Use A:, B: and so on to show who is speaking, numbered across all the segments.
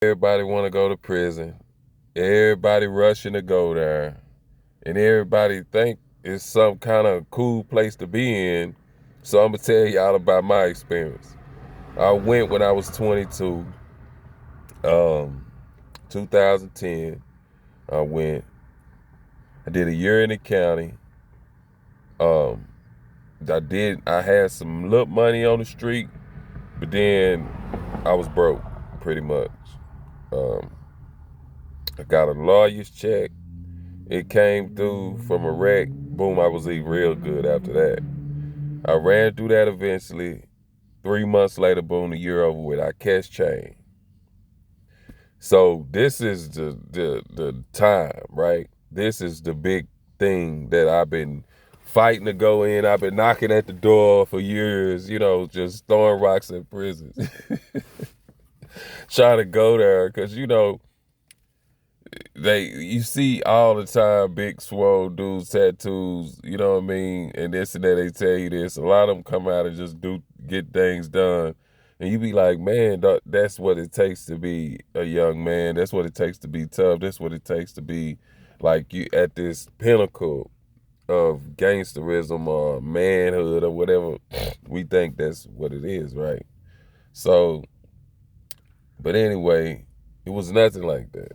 A: Everybody want to go to prison. Everybody rushing to go there. And everybody think it's some kind of cool place to be in. So I'm going to tell y'all about my experience. I went when I was 22, um, 2010. I went. I did a year in the county. Um, I had some little money on the street, but then I was broke pretty much. Um, I got a lawyer's check. It came through from a wreck. Boom, I was eating real good after that. I ran through that eventually. 3 months later, boom, the year over with. I cashed chain. So this is the time, right? This is the big thing that I've been fighting to go in. I've been knocking at the door for years, just throwing rocks at prisons. Trying to go there because you see all the time big swole dudes, tattoos, you know what I mean, and this and that. They tell you this. A lot of them come out and just get things done, and you be like, man, that's what it takes to be a young man. That's what it takes to be tough. That's what it takes to be like you at this pinnacle of gangsterism or manhood or whatever. We think that's what it is, right? So, but anyway, it was nothing like that.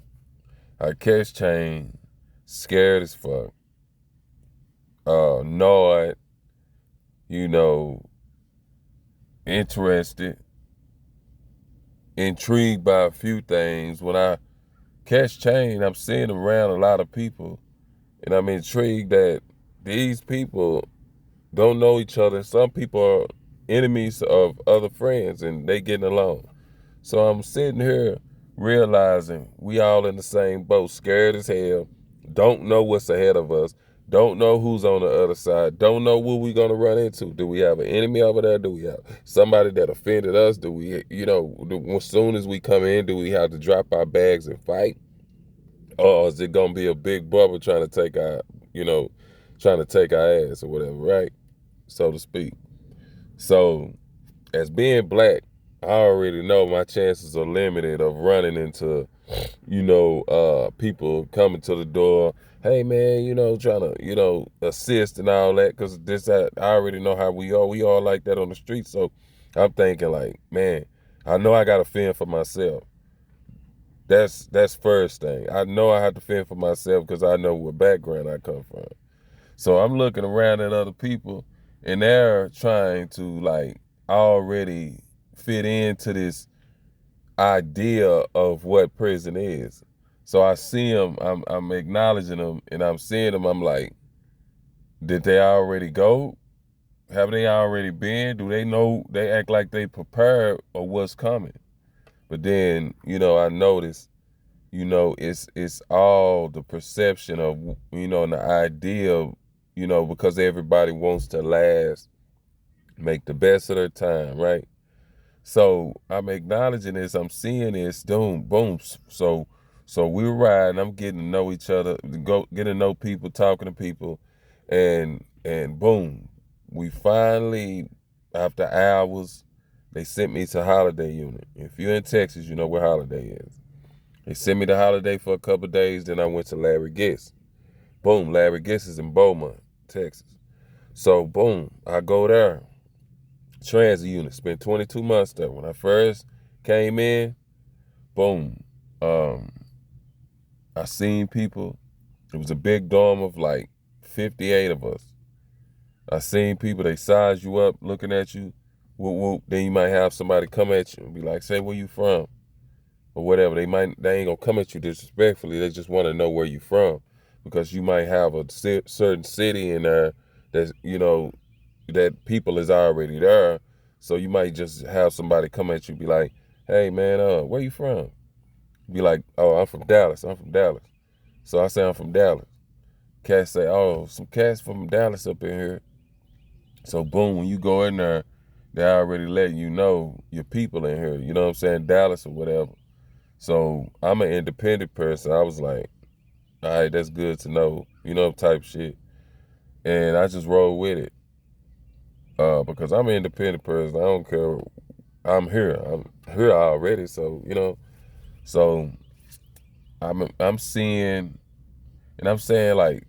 A: I catch chain, scared as fuck, annoyed, you know, interested, intrigued by a few things. When I catch chain, I'm seeing around a lot of people, and I'm intrigued that these people don't know each other. Some people are enemies of other friends, and they getting along. So I'm sitting here realizing we all in the same boat, scared as hell, don't know what's ahead of us, don't know who's on the other side, don't know what we're going to run into. Do we have an enemy over there? Do we have somebody that offended us? Do we, as soon as we come in, do we have to drop our bags and fight? Or is it going to be a big brother trying to take our ass or whatever, right? So to speak. So as being black, I already know my chances are limited of running into, people coming to the door. Hey man, trying to, assist and all that. Cause I already know how we are. We all like that on the street. So I'm thinking like, man, I know I got to fend for myself. That's first thing. I know I have to fend for myself because I know what background I come from. So I'm looking around at other people and they're trying to like already fit into this idea of what prison is. So I see them, I'm acknowledging them, and I'm seeing them. I'm like, did they already go? Have they already been? Do they know? They act like they prepared or what's coming. But then, I notice, it's all the perception of, and the idea of, because everybody wants to last, make the best of their time, right? So I'm acknowledging this. I'm seeing this. Boom, boom. So we're riding. I'm getting to know each other. Getting to know people, talking to people, and boom, we finally, after hours, they sent me to Holiday Unit. If you're in Texas, you know where Holiday is. They sent me to Holiday for a couple of days. Then I went to Larry Gist. Boom, Larry Gist is in Beaumont, Texas. So boom, I go there. Transit unit. Spent 22 months there. When I first came in, boom. Um, I seen people. It was a big dorm of like 58 of us. I seen people, they size you up looking at you. Whoop, whoop. Then you might have somebody come at you and be like, say where you from or whatever. They ain't gonna come at you disrespectfully. They just want to know where you from because you might have a certain city in there that's, that people is already there. So you might just have somebody come at you, be like, hey man, where you from? Be like, oh, I'm from Dallas. I'm from Dallas. So I say I'm from Dallas. Cats say, oh, some cats from Dallas up in here. So boom, when you go in there, they already letting you know your people in here. You know what I'm saying? Dallas or whatever. So I'm an independent person. I was like, all right, that's good to know, type shit. And I just roll with it. Because I'm an independent person. I don't care. I'm here. I'm here already. So, So I'm seeing, and I'm saying like,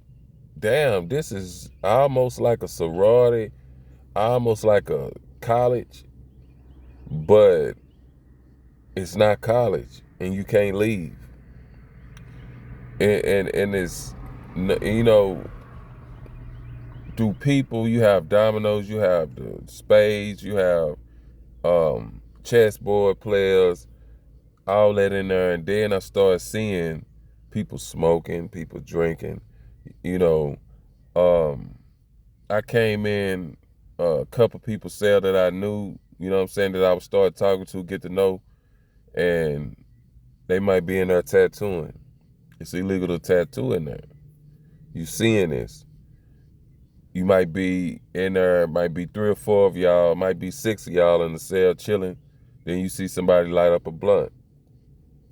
A: damn, this is almost like a sorority, almost like a college, but it's not college, and you can't leave. And it's, you know, do people, you have dominoes, you have the spades, you have chessboard players, all that in there. And then I started seeing people smoking, people drinking, you know. I came in, a couple people said that I knew, you know what I'm saying, that I would start talking to, get to know, and they might be in there tattooing. It's illegal to tattoo in there. You seeing this. You might be in there, might be 3 or 4 of y'all, might be 6 of y'all in the cell chilling. Then you see somebody light up a blunt,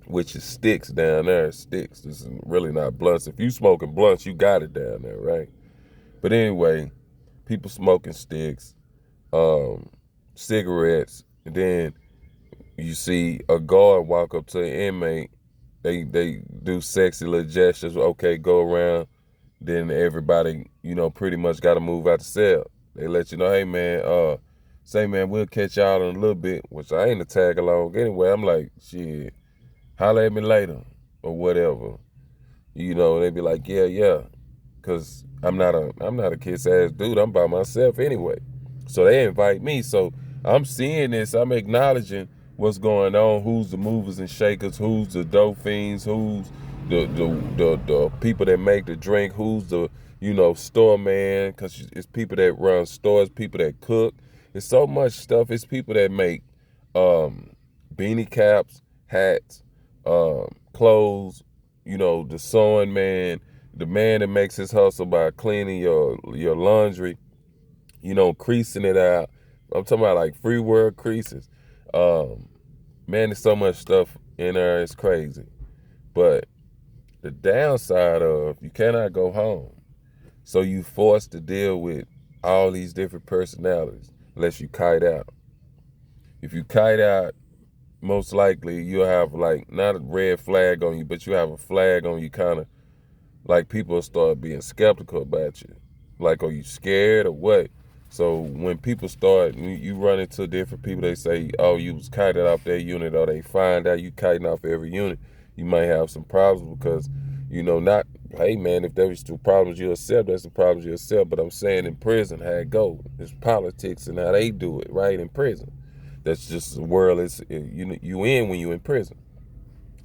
A: which is sticks down there. Sticks. This is really not blunts. If you smoking blunts, you got it down there, right? But anyway, people smoking sticks, cigarettes, and then you see a guard walk up to an inmate. They do sexy little gestures. Okay, go around. Then everybody, you know, pretty much got to move out the cell. They let you know, hey man, say man, we'll catch y'all in a little bit, which I ain't a tag along anyway. I'm like, shit, holler at me later or whatever. You know, they be like, yeah, cause I'm not a kiss ass dude. I'm by myself anyway. So they invite me. So I'm seeing this. I'm acknowledging what's going on. Who's the movers and shakers? Who's the dope fiends? Who's the people that make the drink? Who's the, you know, store man? Cause it's people that run stores, people that cook. It's so much stuff. It's people that make beanie caps, hats, clothes. You know, the sewing man, the man that makes his hustle by cleaning your laundry, you know, creasing it out. I'm talking about like free world creases. Man, there's so much stuff in there, it's crazy. But the downside of, you cannot go home. So you forced to deal with all these different personalities unless you kite out. If you kite out, most likely you'll have like, not a red flag on you, but you have a flag on you, kind of like people start being skeptical about you. Like, are you scared or what? So when people start, you run into different people, they say, oh, you was kited off their unit, or they find out you kiting off every unit, you might have some problems because, you know, not, hey man, if there was two problems you accept, that's the problems you accept. But I'm saying in prison, how it go. It's politics and how they do it, right, in prison. That's just the world you in when you in prison.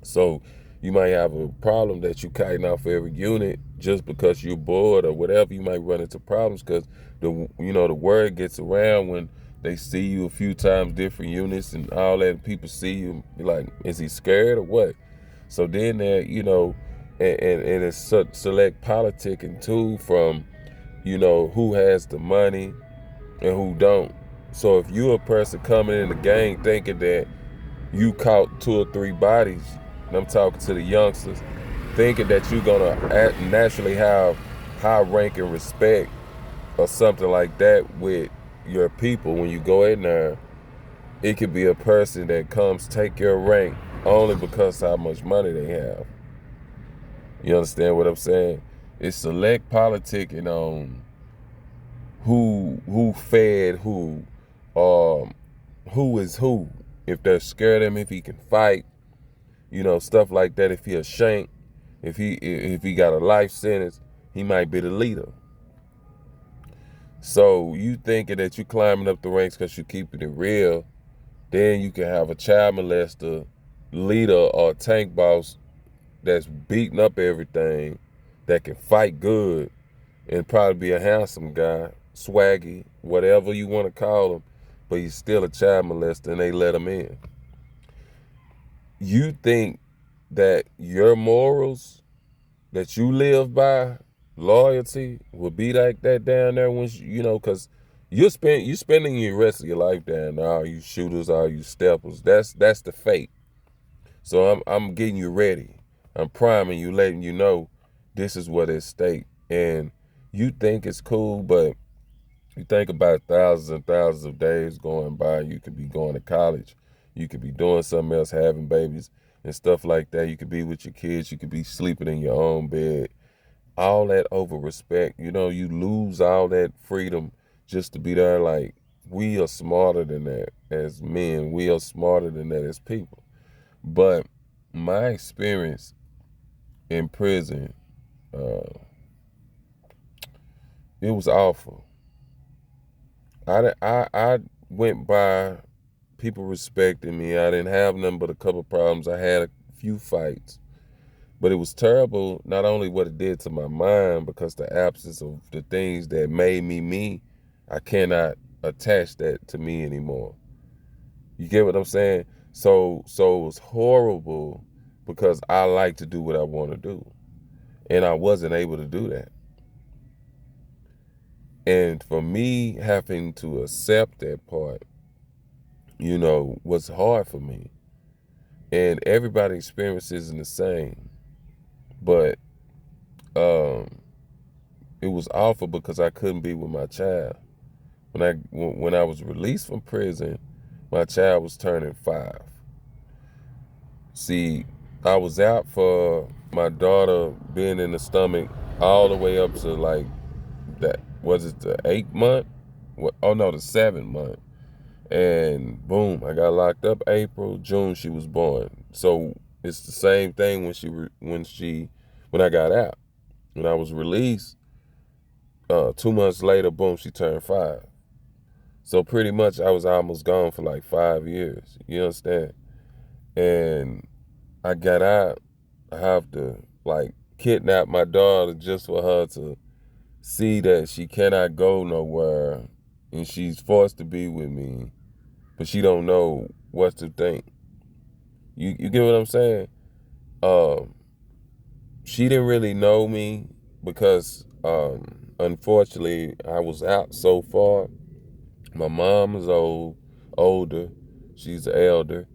A: So you might have a problem that you kiting off every unit just because you're bored or whatever. You might run into problems because the word gets around when they see you a few times, different units and all that, and people see you, be like, is he scared or what? So then there, you know, and it's select politicking too, from, you know, who has the money and who don't. So if you're a person coming in the gang thinking that you caught 2 or 3 bodies, and I'm talking to the youngsters, thinking that you're gonna naturally have high rank and respect or something like that with your people when you go in there, it could be a person that comes take your rank only because how much money they have. You understand what I'm saying? It's select politicking on who fed who is who. If they're scared of him, if he can fight, you know, stuff like that. If he a shank, if he got a life sentence, he might be the leader. So you thinking that you climbing up the ranks because you keeping it real, then you can have a child molester, leader, or tank boss that's beating up everything, that can fight good, and probably be a handsome guy, swaggy, whatever you want to call him, but he's still a child molester and they let him in. You think that your morals that you live by, loyalty, will be like that down there once you know, because you spending the rest of your life down there, all you shooters, all you steppers. That's the fate. So I'm getting you ready. I'm priming you, letting you know this is what at stake. And you think it's cool, but you think about thousands and thousands of days going by. You could be going to college. You could be doing something else, having babies. and stuff like that. You could be with your kids. You could be sleeping in your own bed. All that over respect, you lose all that freedom just to be there. Like, we are smarter than that as men. We are smarter than that as people. But my experience in prison, uh, it was awful. I went by people respecting me. I didn't have nothing but a couple problems. I had a few fights. But it was terrible, not only what it did to my mind, because the absence of the things that made me me, I cannot attach that to me anymore. You get what I'm saying? So it was horrible because I like to do what I want to do. And I wasn't able to do that. And for me having to accept that part, was hard for me. And everybody's experience isn't the same. But um it was awful because I couldn't be with my child. When I was released from prison, my child was turning 5. See, I was out for my daughter being in the stomach all the way up to like that. Was it the 8th month? Oh no, the 7th month. And boom, I got locked up April, June she was born. So it's the same thing when I got out. When I was released, 2 months later, boom, she turned 5. So pretty much I was almost gone for like 5 years. You understand? And I got out. I have to like kidnap my daughter just for her to see that she cannot go nowhere and she's forced to be with me, but she don't know what to think. You get what I'm saying? Um, she didn't really know me because unfortunately I was out so far. My mom is older. She's the elder.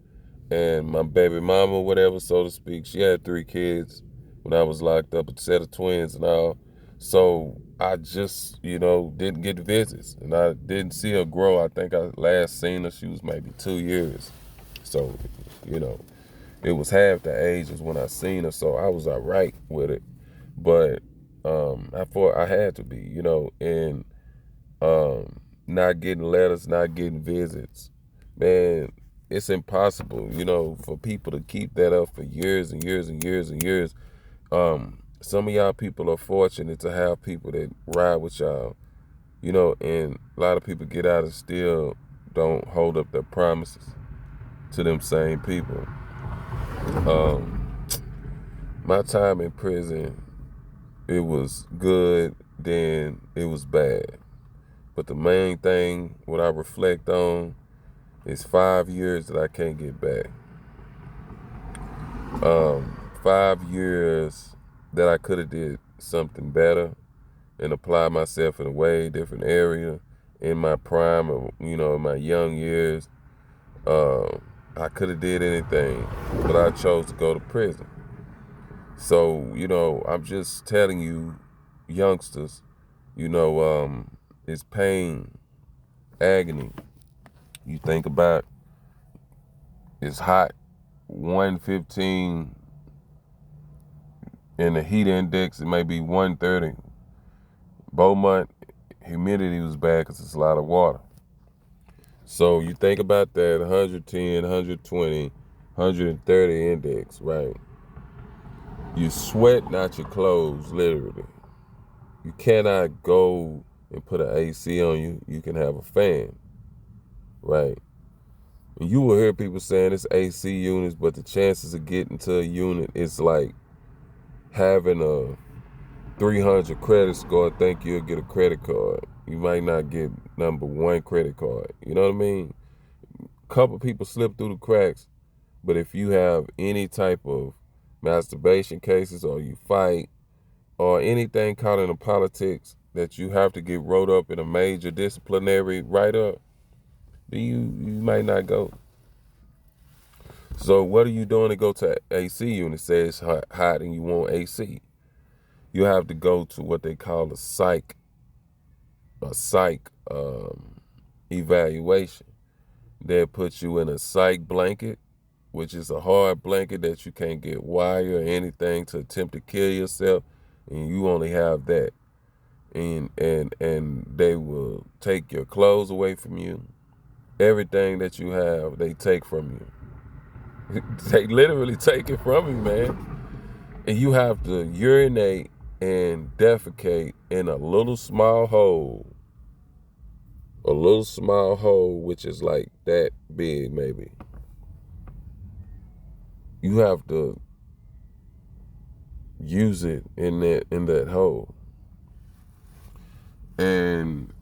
A: And my baby mama, whatever, so to speak, she had 3 kids when I was locked up, a set of twins and all. So I just, didn't get visits. And I didn't see her grow. I think I last seen her, she was maybe 2 years. So, you know, it was half the age as when I seen her. So I was all right with it. But I thought I had to be, and not getting letters, not getting visits. Man, it's impossible, for people to keep that up for years and years and years and years. Some of y'all people are fortunate to have people that ride with y'all, and a lot of people get out and still don't hold up their promises to them same people. My time in prison, it was good, then it was bad. But the main thing, what I reflect on, is 5 years that I can't get back. 5 years that I could have did something better and apply myself in a way different area in my prime, or in my young years. I could have did anything, but I chose to go to prison. So, I'm just telling you, youngsters, it's pain, agony. You think about it's hot, 115 and the heat index, it may be 130. Beaumont, humidity was bad because it's a lot of water. So you think about that 110, 120, 130 index, right? You sweat out your clothes, literally. You cannot go and put an AC on you. You can have a fan, right? And you will hear people saying it's AC units, but the chances of getting to a unit is like having a 300 credit score, think you'll get a credit card. You might not get number 1 credit card. You know what I mean? A couple people slip through the cracks, but if you have any type of masturbation cases, or you fight, or anything caught in the politics that you have to get wrote up in a major disciplinary write-up, then you might not go. So what are you doing to go to AC unit? Say it's hot and you want AC. You have to go to what they call a psych evaluation. They'll put you in a psych blanket which is a hard blanket that you can't get wire or anything to attempt to kill yourself, and you only have that. And they will take your clothes away from you. Everything that you have, they take from you. They literally take it from you, man. And you have to urinate and defecate in a little small hole. A little small hole, which is like that big, maybe. You have to use it in that hole. And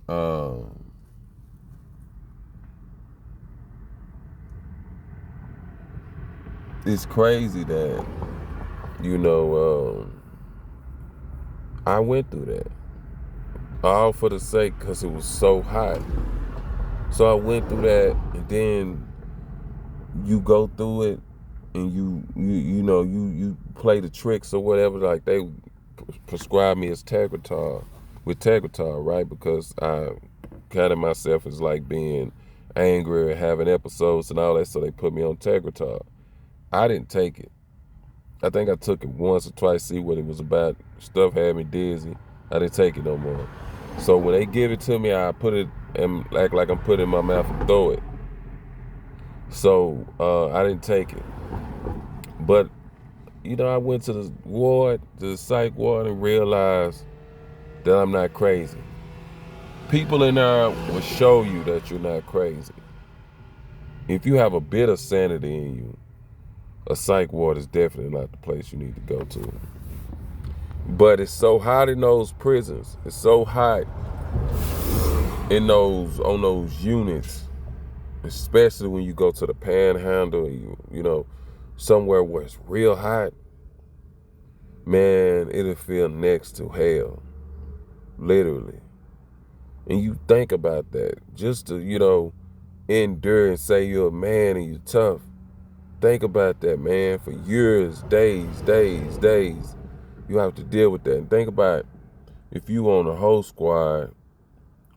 A: it's crazy that, I went through that. All for the sake, because it was so hot. So I went through that, and then you go through it, and you play the tricks or whatever. Like they prescribed me as Tegretol, right? Because I counted myself as like being angry or having episodes and all that, so they put me on Tegretol. I didn't take it. I think I took it once or twice, see what it was about. Stuff had me dizzy. I didn't take it no more. So when they give it to me, I put it and act like I'm putting it in my mouth and throw it. So I didn't take it. But, I went to the psych ward, and realized that I'm not crazy. People in there will show you that you're not crazy. If you have a bit of sanity in you, a psych ward is definitely not the place you need to go to. But it's so hot in those prisons. It's so hot on those units, especially when you go to the Panhandle, somewhere where it's real hot. Man, it'll feel next to hell, literally. And you think about that, just to endure and say you're a man and you're tough. Think about that, man. For years, days, you have to deal with that. And think about if you on a whole squad,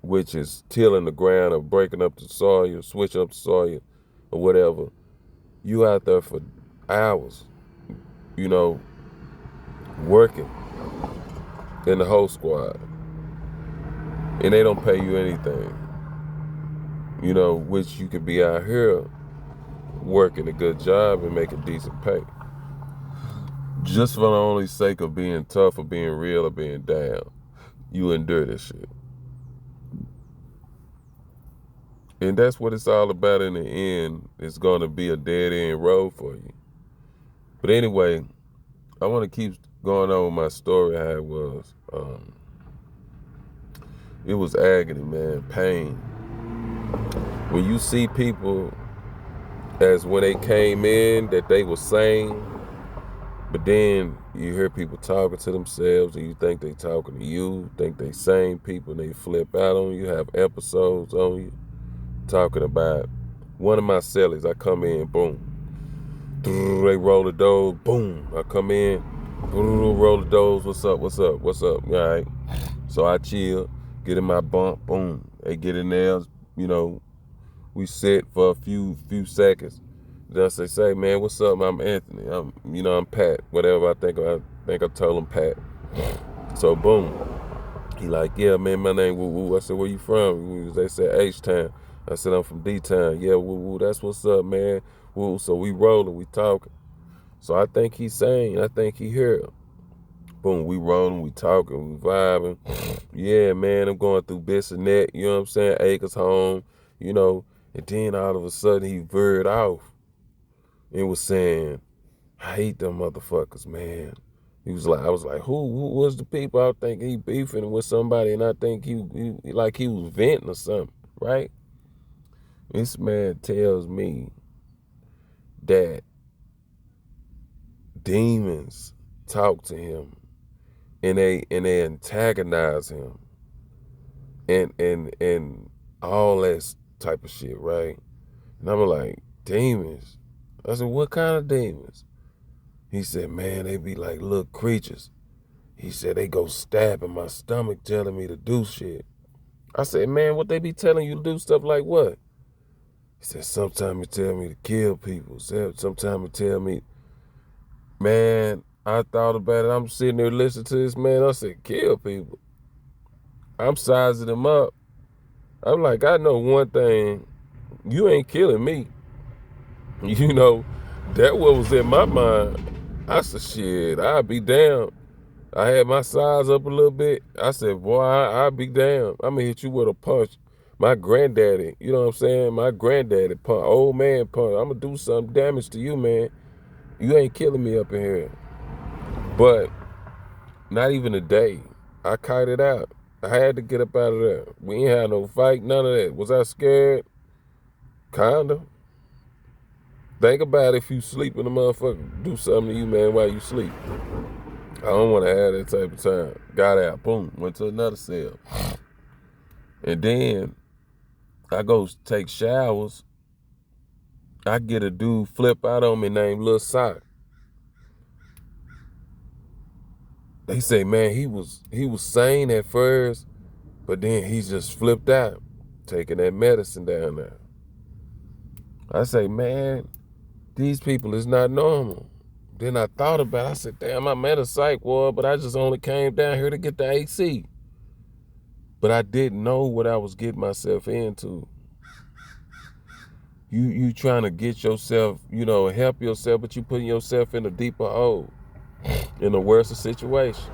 A: which is tilling the ground or breaking up the soil, switching up the soil or whatever, you out there for hours, working in the whole squad. And they don't pay you anything, which you could be out here working a good job and making decent pay. Just for the only sake of being tough or being real or being down, you endure this shit. And that's what it's all about in the end. It's going to be a dead end road for you. But anyway, I want to keep going on with my story, how it was. It was agony, man, pain. When you see people as when they came in that they were sane, but then you hear people talking to themselves and you think they talking to you, think they sane people, and they flip out on you, have episodes on you, talking about one of my cellies. I come in, boom. They roll the doors, boom. I come in, roll the doors, what's up? All right. So I chill, get in my bunk, boom. They get in there, we sit for a few seconds. Then I say, man, what's up? I'm Anthony. I'm Pat. Whatever I think I told him Pat. So boom. He like, yeah, man, my name Woo Woo. I said, where you from? They said H-Town. I said, I'm from D-Town. Yeah, Woo Woo, that's what's up, man. Woo. So we rolling, we talking. So I think he's saying, I think he here. Boom, we rolling, we talking, we vibing. Yeah, man, I'm going through this and that. You know what I'm saying? Acres home, And then all of a sudden he veered off and was saying, I hate them motherfuckers, man. I was like, who was the people? I think he beefing with somebody, and I think he was venting or something, right? This man tells me that demons talk to him and they antagonize him and all that type of shit, right? And I'm like, demons? I said, what kind of demons? He said, man, they be like little creatures. He said, they go stabbing my stomach, telling me to do shit. I said, man, what they be telling you to do? Stuff like what? He said, sometimes he tell me to kill people. Sometimes he tell me, man, I thought about it. I'm sitting there listening to this man. I said, kill people. I'm sizing him up. I'm like, I know one thing. You ain't killing me. You know, that what was in my mind. I said, shit, I'll be damned. I had my size up a little bit. I said, boy, I'll be damned. I'm going to hit you with a punch. My granddaddy, you know what I'm saying? My granddaddy punch, old man punch. I'm going to do some damage to you, man. You ain't killing me up in here. But not even a day. I kited out. I had to get up out of there. We ain't had no fight, none of that. Was I scared? Kinda. Think about if you sleep and the motherfucker do something to you, man, while you sleep. I don't want to have that type of time. Got out, boom, went to another cell. And then I go take showers. I get a dude flip out on me named Lil Sock. They say, man, he was sane at first, but then he just flipped out, taking that medicine down there. I say, man, these people is not normal. Then I thought about it. I said, damn, I'm at a psych ward, but I just only came down here to get the AC. But I didn't know what I was getting myself into. You trying to get yourself, help yourself, but you putting yourself in a deeper hole, in a worse situation.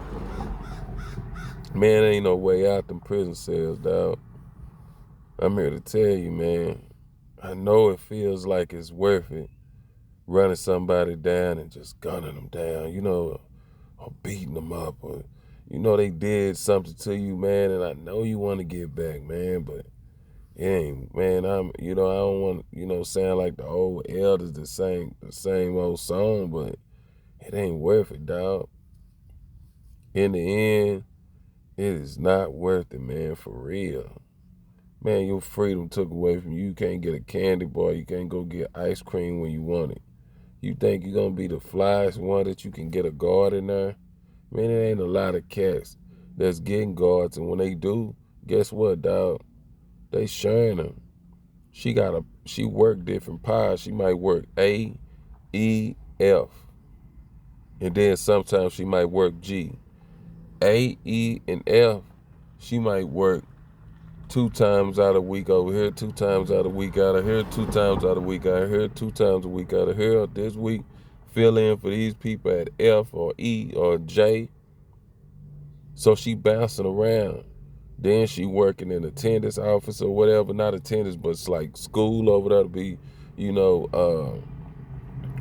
A: Man, ain't no way out them prison cells, dog. I'm here to tell you, man, I know it feels like it's worth it, running somebody down and just gunning them down, or beating them up, or, they did something to you, man, and I know you want to get back, man, but it ain't, man, I don't want, sound like the old elders that sang the same old song, but it ain't worth it, dog. In the end, it is not worth it, man, for real. Man, your freedom took away from you. You can't get a candy bar. You can't go get ice cream when you want it. You think you're going to be the flyest one that you can get a guard in there? Man, it ain't a lot of cats that's getting guards, and when they do, guess what, dog? They sharing them. She work different pies. She might work A, E, F. And then sometimes she might work G. A, E, and F, she might work 2 times out a week over here, 2 times out a week out of here, 2 times out a week out of here, 2 times a week out of here. This week, fill in for these people at F or E or J. So she bouncing around. Then she working in attendance office or whatever, not attendance, but it's like school over there to be,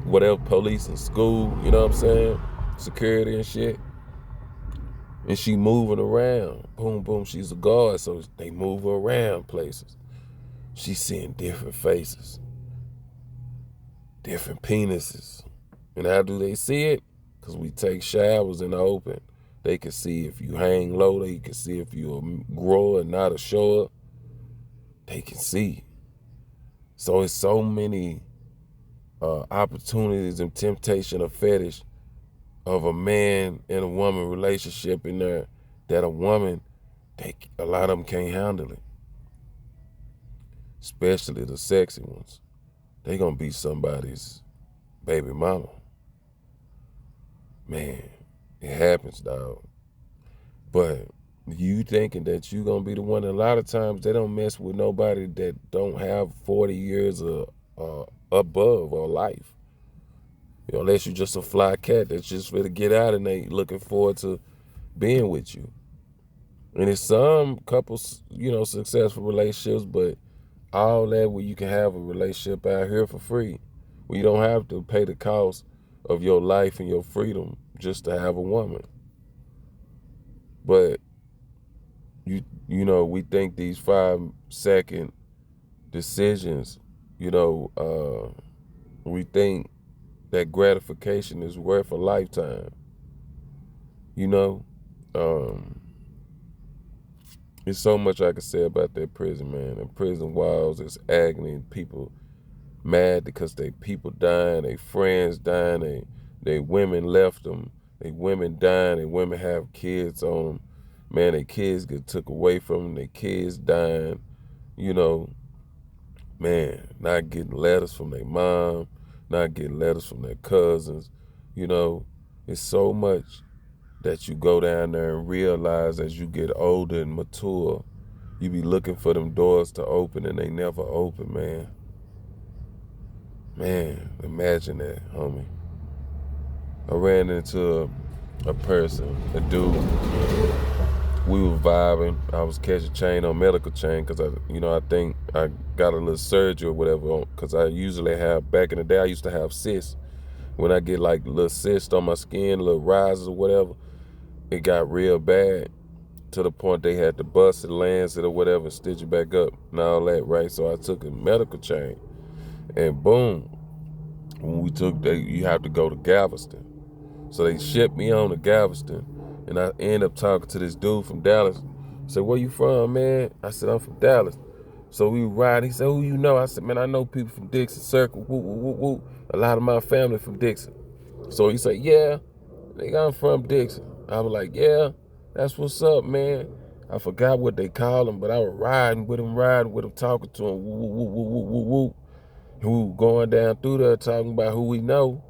A: whatever, police and school, you know what I'm saying? Security and shit. And she moving around. Boom, boom, she's a guard, so they move her around places. She's seeing different faces, different penises. And how do they see it? Because we take showers in the open. They can see if you hang low. They can see if you're a grower, not a shower. They can see. So it's so many opportunities and temptation or fetish of a man and a woman relationship in there that a woman, a lot of them can't handle it. Especially the sexy ones. They gonna be somebody's baby mama. Man, it happens, dog. But you thinking that you gonna be the one, a lot of times they don't mess with nobody that don't have 40 years above or life. Unless you just a fly cat that's just ready to get out and they looking forward to being with you. And it's some couples, successful relationships, but all that where you can have a relationship out here for free, where you don't have to pay the cost of your life and your freedom just to have a woman. But we think these 5-second decisions, we think that gratification is worth a lifetime. There's so much I could say about that prison, man. And prison walls is agony, and people mad because they people dying, they friends dying, they women left them, they women dying, they women have kids on them. Man, their kids get took away from them, their kids dying, man, not getting letters from their mom, not getting letters from their cousins. You know, it's so much that you go down there and realize as you get older and mature, you be looking for them doors to open and they never open, man. Man, imagine that, homie. I ran into a person, a dude. We were vibing. I was catching chain on medical chain because I think I got a little surgery or whatever. Because I usually have, back in the day, I used to have cysts. When I get like little cysts on my skin, little rises or whatever, it got real bad to the point they had to bust it, lance it or whatever, and stitch it back up and all that, right? So I took a medical chain, and boom, when we took that, you have to go to Galveston. So they shipped me on to Galveston, and I end up talking to this dude from Dallas. I said, "Where you from, man?" I said, "I'm from Dallas." So we ride. He said, "Who you know?" I said, "Man, I know people from Dixon Circle. Woo, woo, woo, woo. A lot of my family from Dixon." So he said, "Yeah, nigga, I'm from Dixon." I was like, "Yeah, that's what's up, man." I forgot what they call him, but I was riding with him, talking to him, woo, woo, woo, woo, woo, woo. Who going down through there talking about who we know.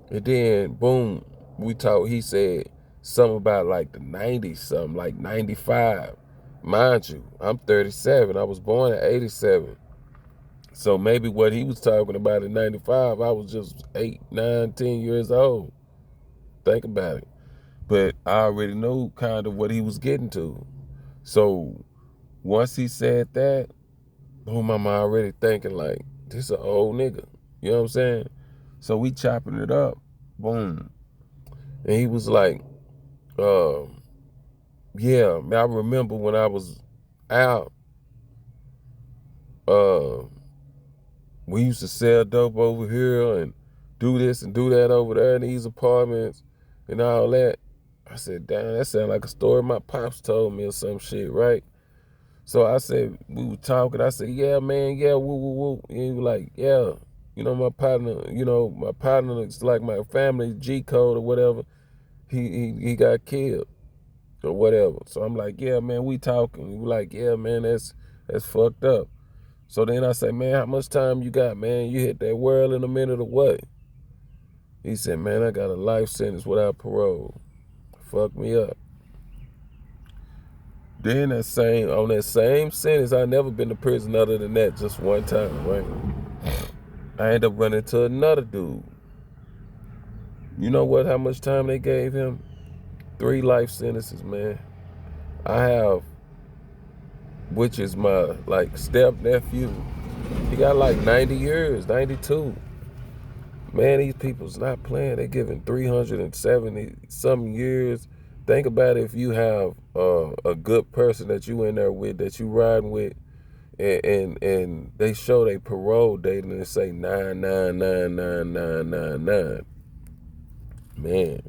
A: And then, boom, we talked. He said something about like the 90s, something like 95. Mind you, I'm 37. I was born in 87. So maybe what he was talking about in 95, I was just 8, 9, 10 years old. Think about it. But I already know kind of what he was getting to. So once he said that, boom, I'm already thinking like, this an old nigga. You know what I'm saying? So we chopping it up. Boom. And he was like, yeah, man, I remember when I was out, uh, we used to sell dope over here and do this and do that over there in these apartments and all that. I said, damn, that sounded like a story my pops told me or some shit, right? So I said, we were talking. I said, yeah, man, yeah, woo, woo, woo. And he was like, yeah, my partner is like my family G code or whatever. He got killed or whatever. So I'm like, yeah, man, we talking. He was like, yeah, man, that's fucked up. So then I say, man, how much time you got, man? You hit that world in a minute or what? He said, man, I got a life sentence without parole. Fuck me up. Then on that same sentence, I never been to prison other than that, just one time, right? I ended up running into another dude. You know what? How much time they gave him? 3 life sentences, man. I have, which is my like step nephew. He got like 90 years, 92. Man, these people's not playing. They're giving 370 some years. Think about if you have a good person that you in there with, that you riding with, and they show their parole date and they say 9999999. Man,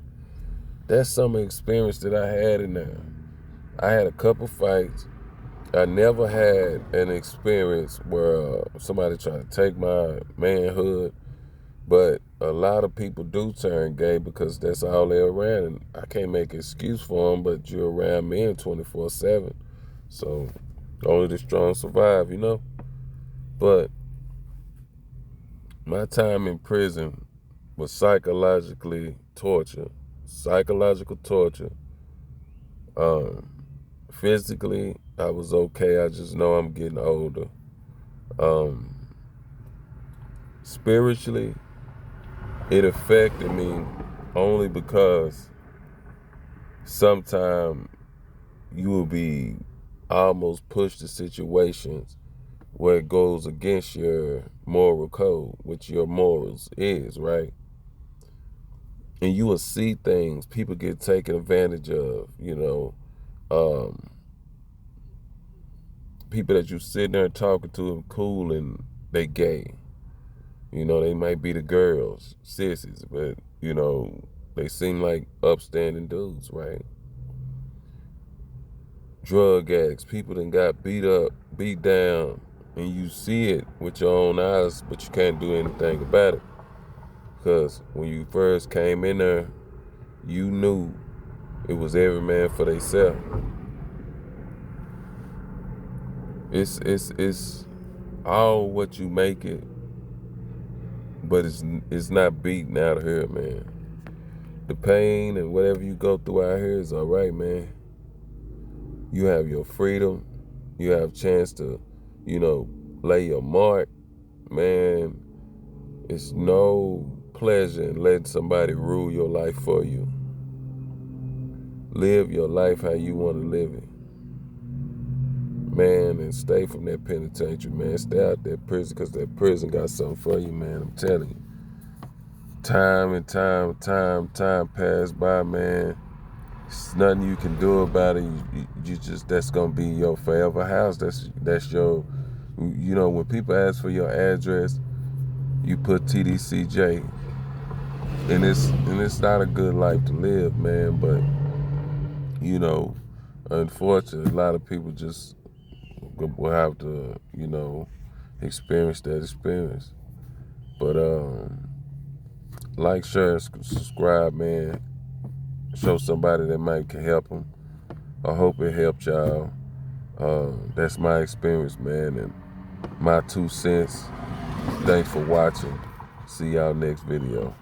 A: that's some experience that I had in there. I had a couple fights. I never had an experience where somebody tried to take my manhood. But a lot of people do turn gay because that's all they're around. And I can't make an excuse for them, but you're around men 24/7. So only the strong survive, you know? But my time in prison was psychological torture. Um, Physically, I was okay. I just know I'm getting older. Um, Spiritually, it affected me only because sometimes you will be almost pushed to situations where it goes against your moral code, which your morals is, right? And you will see things, people get taken advantage of, people that you sit there talking to and cool and they gay. They might be the girls, sissies, but, they seem like upstanding dudes, right? Drug addicts, people that got beat up, beat down, and you see it with your own eyes, but you can't do anything about it. Because when you first came in there, you knew it was every man for themselves. It's all what you make it, but it's not beating out of here, man. The pain and whatever you go through out here is all right, man. You have your freedom. You have a chance to, lay your mark. Man, it's no pleasure in letting somebody rule your life for you. Live your life how you want to live it. Man, and stay from that penitentiary, man. Stay out that prison, because that prison got something for you, man. I'm telling you. Time and time passed by, man. There's nothing you can do about it. You just, that's gonna be your forever house. That's your, when people ask for your address, you put TDCJ, and it's not a good life to live, man. But unfortunately, a lot of people just will have to, experience that experience. But like, share, subscribe, man. Show somebody that might can help them. I hope it helped y'all. That's my experience, man, and my 2 cents. Thanks for watching. See y'all next video.